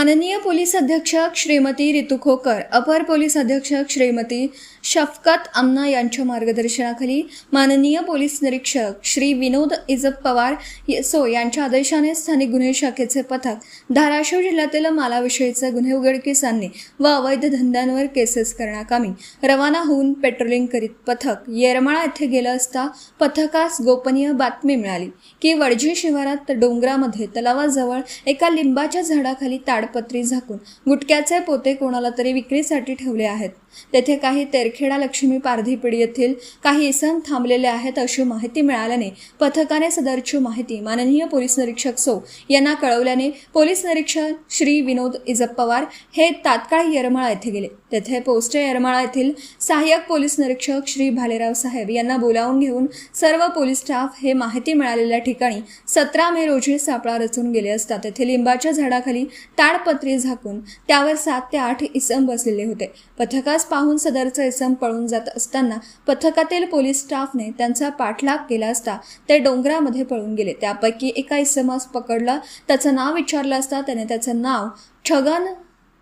माननीय पोलीस अधीक्षक श्रीमती रितू खोकर, अपर पोलीस अधीक्षक श्रीमती शफकत अमना यांच्या मार्गदर्शनाखाली माननीय पोलीस निरीक्षक श्री विनोद इजप पवार सो यांच्या आदेशाने स्थानिक गुन्हे शाखेचे पथक धाराशिव जिल्ह्यातील मालाविषयीचे गुन्हे उघडकीस आणणे व अवैध धंद्यांवर केसेस करण्याकामी रवाना होऊन पेट्रोलिंग करीत पथक येरमाळा येथे गेलं असता पथकास गोपनीय बातमी मिळाली की वडजी शिवारात डोंगरामध्ये तलावाजवळ एका लिंबाच्या झाडाखाली ताडपत्री झाकून गुटख्याचे पोते कोणाला तरी विक्रीसाठी ठेवले आहेत. तेथे काही तेरखेडा लक्ष्मी पारधीपिढी येथील काही इसम थांबलेले आहेत अशी माहिती मिळाल्याने पथकाने सदरची माहिती माननीय पोलीस निरीक्षक सो यांना कळवल्याने पोलीस निरीक्षक श्री विनोद इजप पवार हे तात्काळ येरमाळा येथे गेले. तेथे पोस्ट येरमाळा येथील सहाय्यक पोलीस निरीक्षक श्री भालेराव साहेब यांना बोलावून घेऊन सर्व पोलीस स्टाफ हे माहिती मिळालेल्या ठिकाणी 17 मे रोजी सापळा रचून गेले असता तेथे लिंबाच्या झाडाखाली ताडपत्री झाकून त्यावर 7 ते 8 इसम बसलेले होते. पथकास पाहून सदरचे इसम पळून जात असताना पथकातील पोलीस स्टाफने त्यांचा पाठलाग केला असता ते डोंगरामध्ये पळून गेले. त्यापैकी एका इसमास पकडला, त्याचं नाव विचारलं असता त्याने त्याचं नाव छगन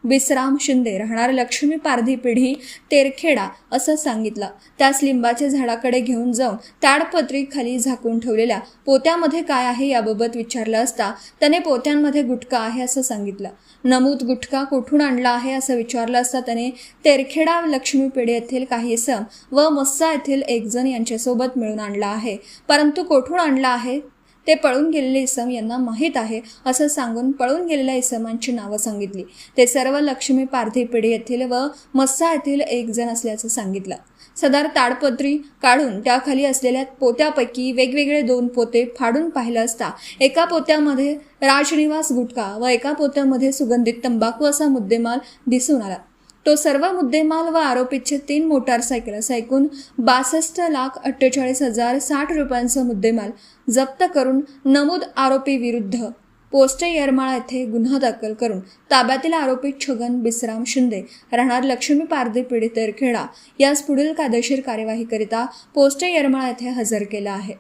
बिसराम शिंदे राहणार लक्ष्मी पारधी पिढी तेरखेडा असं सांगितलं. त्यास लिंबाच्या झाडाकडे घेऊन जाऊन ताडपत्री खाली झाकून ठेवलेल्या पोत्यामध्ये काय आहे याबाबत विचारलं असता त्याने पोत्यांमध्ये गुटखा आहे असं सांगितलं. नमूद गुटखा कुठून आणला आहे असं विचारलं असता त्याने तेरखेडा लक्ष्मी पेढी येथील काही इसम व मस्सा येथील एक जण यांच्यासोबत मिळून आणला आहे, परंतु कुठून आणला आहे ते पळून गेलेले इसम यांना माहीत आहे असं सांगून पळून गेलेल्या इसमांची नावं सांगितली. ते सर्व लक्ष्मी पारधी पिढी येथील व मस्सा येथील एक जण असल्याचं सांगितलं. सदर ताडपत्री काढून त्याखाली असलेल्या पोत्यापैकी वेगवेगळे 2 पोते फाडून पाहिलं असता एका पोत्यामध्ये राजनिवास गुटखा व एका पोत्यामध्ये सुगंधित तंबाखू असा मुद्देमाल दिसून आला. तो सर्व मुद्देमाल व आरोपीचे 3 मोटारसायकल एकूण 62,48,060 रुपयांचा मुद्देमाल जप्त करून नमूद आरोपी विरुद्ध पोस्ट येरमाळा येथे गुन्हा दाखल करून ताब्यातील आरोपी छगन बिसराम शिंदे राहणार लक्ष्मी पारधी पिढी तेरखेडा यास पुढील कायदेशीर कार्यवाहीकरिता पोस्ट येरमाळा येथे हजर केला आहे.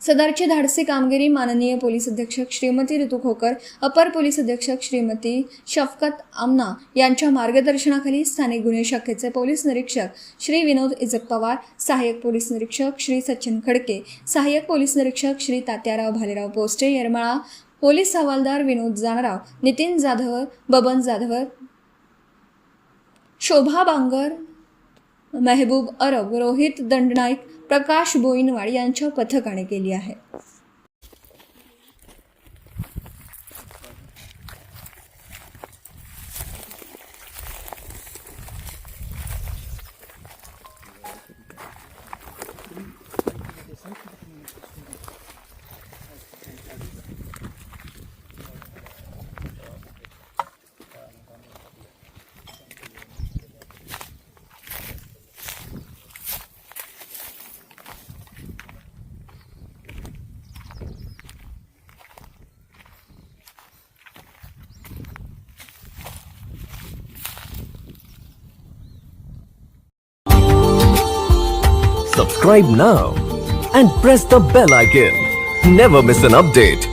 सदरची धाडसी कामगिरी माननीय पोलीस अधीक्षक श्रीमती रितू खोकर, अपर पोलीस अधीक्षक श्रीमती शफकत अमना यांच्या मार्गदर्शनाखाली स्थानिक गुन्हे शाखेचे पोलीस निरीक्षक श्री विनोद इजप पवार, सहाय्यक पोलीस निरीक्षक श्री सचिन खडके, सहाय्यक पोलीस निरीक्षक श्री तात्याराव भालेराव पोस्ट येरमाळा, पोलीस हवालदार विनोद जानराव, नितीन जाधव, बबन जाधव, शोभा बांगर, मेहबूब अरब, रोहित दंडनाईक, प्रकाश बोईनवाड यांच्या पथकाने केली आहे. Subscribe now and press the bell icon. Never miss an update.